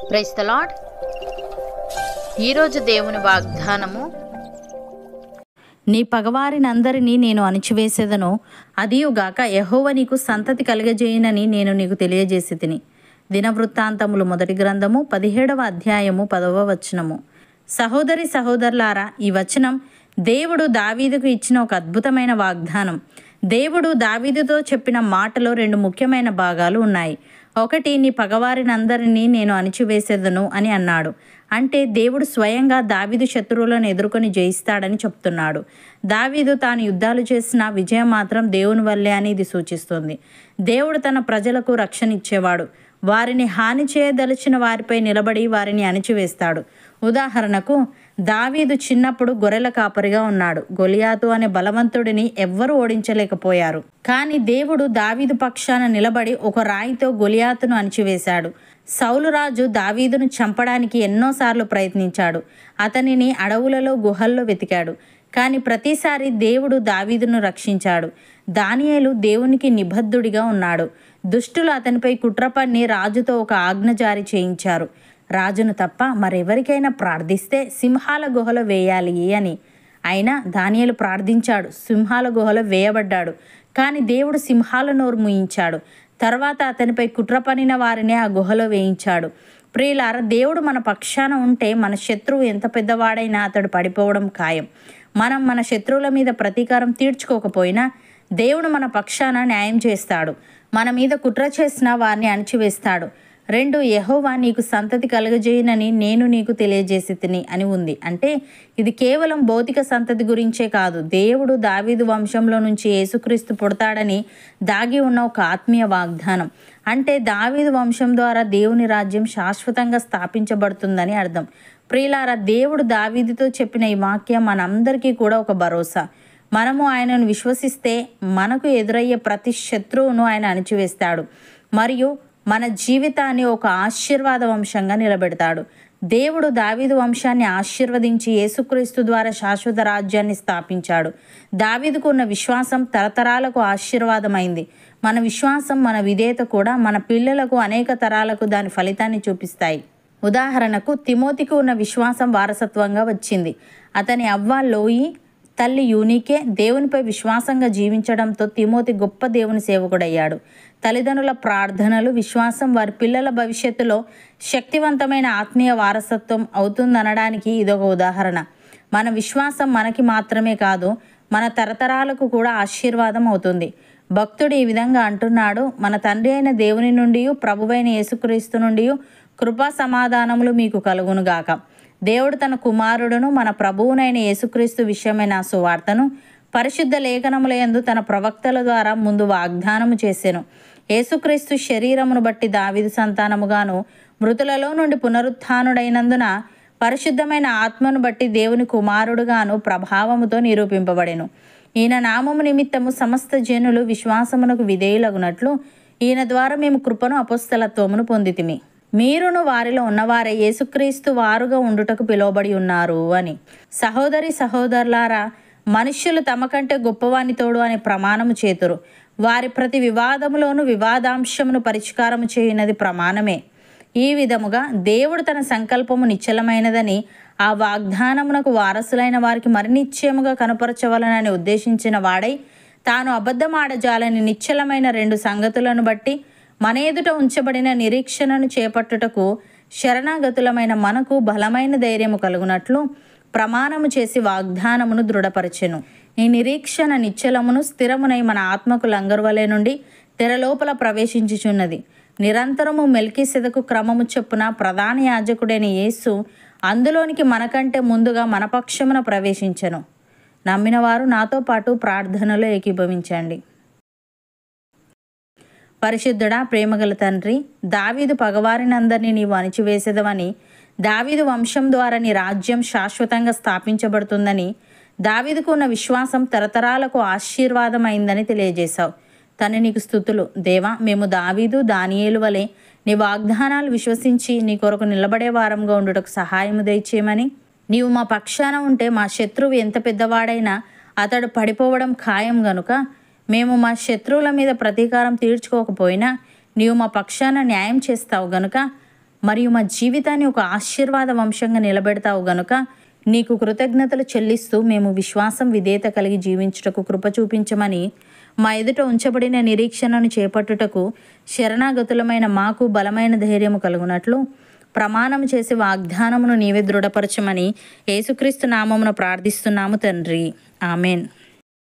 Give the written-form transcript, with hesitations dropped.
Praise the lord. ఈరోజు దేవుని వాగ్దానము, నీ పగవారినందరినీ నేను అణిచివేసేదను, అదియుగాక యెహోవా నీకు సంతతి కలుగజేయునని నేను నీకు తెలియజేసి తిని. దినవృత్తాంతములు 1 గ్రంథము 17వ అధ్యాయము 10వ వచనము. సహోదరి సహోదరులారా, ఈ వచనం దేవుడు దావీదుకు ఇచ్చిన ఒక అద్భుతమైన వాగ్దానం. దేవుడు దావీదుతో చెప్పిన మాటలో 2 ముఖ్యమైన భాగాలు ఉన్నాయి. ఒకటి, నీ పగవారినందరినీ నేను అణిచివేసేదను అని అన్నాడు. అంటే దేవుడు స్వయంగా దావీదు శత్రువులను ఎదుర్కొని జయిస్తాడని చెప్తున్నాడు. దావీదు తాను యుద్ధాలు చేసిన విజయం మాత్రం దేవుని వల్లే అని ఇది సూచిస్తుంది. దేవుడు తన ప్రజలకు రక్షణ ఇచ్చేవాడు. వారిని హాని చేయదలిచిన వారిపై నిలబడి వారిని అణిచివేస్తాడు. ఉదాహరణకు, దావీదు చిన్నప్పుడు గొర్రెల కాపరిగా ఉన్నాడు. గొలియాతు అనే బలవంతుడిని ఎవ్వరూ ఓడించలేకపోయారు. కానీ దేవుడు దావీదు పక్షాన నిలబడి ఒక రాయితో గొలియాతును అణిచివేశాడు. సౌలు రాజు దావీదును చంపడానికి ఎన్నోసార్లు ప్రయత్నించాడు. అతనిని అడవులలో గుహల్లో వెతికాడు. కానీ ప్రతిసారి దేవుడు దావీదును రక్షించాడు. దానియేలు దేవునికి నిబద్ధుడిగా ఉన్నాడు. దుష్టులు అతనిపై కుట్ర పన్ని రాజుతో ఒక ఆజ్ఞ జారీ చేయించారు. రాజును తప్ప మరెవరికైనా ప్రార్థిస్తే సింహాల గుహలో వేయాలి అని. అయినా దానియేలు ప్రార్థించాడు. సింహాల గుహలో వేయబడ్డాడు. కానీ దేవుడు సింహాల నోరు మూయించాడు. తర్వాత అతనిపై కుట్ర పన్నిన వారిని ఆ గుహలో వేయించాడు. ప్రియులారా, దేవుడు మన పక్షాన ఉంటే మన శత్రువు ఎంత పెద్దవాడైనా అతడు పడిపోవడం ఖాయం. మనం మన శత్రువుల మీద ప్రతీకారం తీర్చుకోకపోయినా దేవుడు మన పక్షాన న్యాయం చేస్తాడు. మన మీద కుట్ర చేసిన వారిని అణిచివేస్తాడు. 2, యెహోవా నీకు సంతతి కలుగజేయునని నేను నీకు తెలియజేసి తిని అని ఉంది. అంటే ఇది కేవలం భౌతిక సంతతి గురించే కాదు. దేవుడు దావీదు వంశంలో నుంచి యేసుక్రీస్తు పుడతాడని దాగి ఉన్న ఒక ఆత్మీయ వాగ్దానం. అంటే దావీదు వంశం ద్వారా దేవుని రాజ్యం శాశ్వతంగా స్థాపించబడుతుందని అర్థం. ప్రియులారా, దేవుడు దావీదుతో చెప్పిన ఈ వాక్యం మనందరికీ కూడా ఒక భరోసా. మనము ఆయనను విశ్వసిస్తే మనకు ఎదురయ్యే ప్రతి శత్రువును ఆయన అణిచివేస్తాడు మరియు మన జీవితాన్ని ఒక ఆశీర్వాద వంశంగా నిలబెడతాడు. దేవుడు దావీదు వంశాన్ని ఆశీర్వదించి యేసుక్రీస్తు ద్వారా శాశ్వత రాజ్యాన్ని స్థాపించాడు. దావీదుకు ఉన్న విశ్వాసం తరతరాలకు ఆశీర్వాదమైంది. మన విశ్వాసం, మన విధేయత కూడా మన పిల్లలకు అనేక తరాలకు దాని ఫలితాన్ని చూపిస్తాయి. ఉదాహరణకు, తిమోతికి ఉన్న విశ్వాసం వారసత్వంగా వచ్చింది. అతని అవ్వ లోయి, తల్లి యూనికే దేవునిపై విశ్వాసంగా జీవించడంతో తిమోతి గొప్ప దేవుని సేవకుడయ్యాడు. తల్లిదండ్రుల ప్రార్థనలు, విశ్వాసం వారి పిల్లల భవిష్యత్తులో శక్తివంతమైన ఆత్మీయ వారసత్వం అవుతుందనడానికి ఇదొక ఉదాహరణ. మన విశ్వాసం మనకి మాత్రమే కాదు, మన తరతరాలకు కూడా ఆశీర్వాదం అవుతుంది. భక్తుడు ఈ విధంగా అంటున్నాడు, మన తండ్రి అయిన దేవుని నుండి, ప్రభువైన యేసుక్రీస్తు నుండి కృపా సమాధానములు మీకు కలుగునుగాక. దేవుడు తన కుమారుడును మన ప్రభువునైన యేసుక్రీస్తు విషయమైన సువార్తను పరిశుద్ధ లేఖనములందు తన ప్రవక్తల ద్వారా ముందు వాగ్దానము చేసెను. యేసుక్రీస్తు శరీరమును బట్టి దావీదు సంతానముగాను, మృతులలో నుండి పునరుత్థానుడైనందున పరిశుద్ధమైన ఆత్మను బట్టి దేవుని కుమారుడుగాను ప్రభావముతో నిరూపింపబడెను. ఈయన నామము నిమిత్తము సమస్త జనులు విశ్వాసమునకు విధేయులగునట్లు ఈయన ద్వారా మేము కృపను అపొస్తలత్వమును పొందితిమి. మీరును వారిలో ఉన్నవారే యేసుక్రీస్తు వారుగా ఉండుటకు పిలువబడి ఉన్నారు అని. సహోదరి సహోదరులారా, మనుష్యులు తమ కంటే గొప్పవాని తోడు అనే ప్రమాణము చేతురు. వారి ప్రతి వివాదములోను వివాదాంశమును పరిష్కారము చేయునది ప్రమాణమే. ఈ విధముగా దేవుడు తన సంకల్పము నిశ్చలమైనదని, ఆ వాగ్దానమునకు వారసులైన వారికి మరి నిశ్చయముగా కనపరచవలనని ఉద్దేశించిన వాడై, తాను అబద్ధమాడజాలని నిశ్చలమైన 2 సంగతులను బట్టి మన ఎదుట ఉంచబడిన నిరీక్షణను చేపట్టుటకు శరణాగతులమైన మనకు బలమైన ధైర్యము కలుగునట్లు ప్రమాణము చేసి వాగ్దానమును దృఢపరచెను. ఈ నిరీక్షణ నిశ్చలమును స్థిరమునై మన ఆత్మకు లంగరువలే నుండి తెరలోపల ప్రవేశించుచున్నది. నిరంతరము మెల్కీసెదకు క్రమము చొప్పున ప్రధాన యాజకుడైన యేసు అందులోనికి మనకంటే ముందుగా మన పక్షమున ప్రవేశించెను. నమ్మిన వారు నాతో పాటు ప్రార్థనలో ఏకీభవించండి. పరిశుద్ధుడా, ప్రేమగల తండ్రి, దావీదు పగవారినందరినీ నీవు అణిచివేసేదవని, దావీదు వంశం ద్వారా నీ రాజ్యం శాశ్వతంగా స్థాపించబడుతుందని, దావీదుకు ఉన్న విశ్వాసం తరతరాలకు ఆశీర్వాదమైందని తెలియజేశావు. తండ్రి, నీకు స్తుతులు. దేవా, మేము దావీదు, దానియేలు వలె నీ వాగ్దానాలు విశ్వసించి నీ కొరకు నిలబడే వారంగా ఉండుటకు సహాయము దయచేయమని, నీవు మా పక్షాన ఉంటే మా శత్రువు ఎంత పెద్దవాడైనా అతడు పడిపోవడం ఖాయం గనుక మేము మా శత్రువుల మీద ప్రతీకారం తీర్చుకోకపోయినా నీవు మా పక్షాన న్యాయం చేస్తావు గనుక మరియు మా జీవితాన్ని ఒక ఆశీర్వాద వంశంగా నిలబెడతావు గనుక నీకు కృతజ్ఞతలు చెల్లిస్తూ మేము విశ్వాసం విధేయత కలిగి జీవించుటకు కృప చూపించమని మా ఎదుట ఉంచబడిన నిరీక్షణను చేపట్టుటకు శరణాగతులమైన మాకు బలమైన ధైర్యము కలుగునట్లు ప్రమాణం చేసి వాగ్దానమును నీవే దృఢపరచమని యేసుక్రీస్తు నామమున ప్రార్థిస్తున్నాము తండ్రి. ఆమెన్.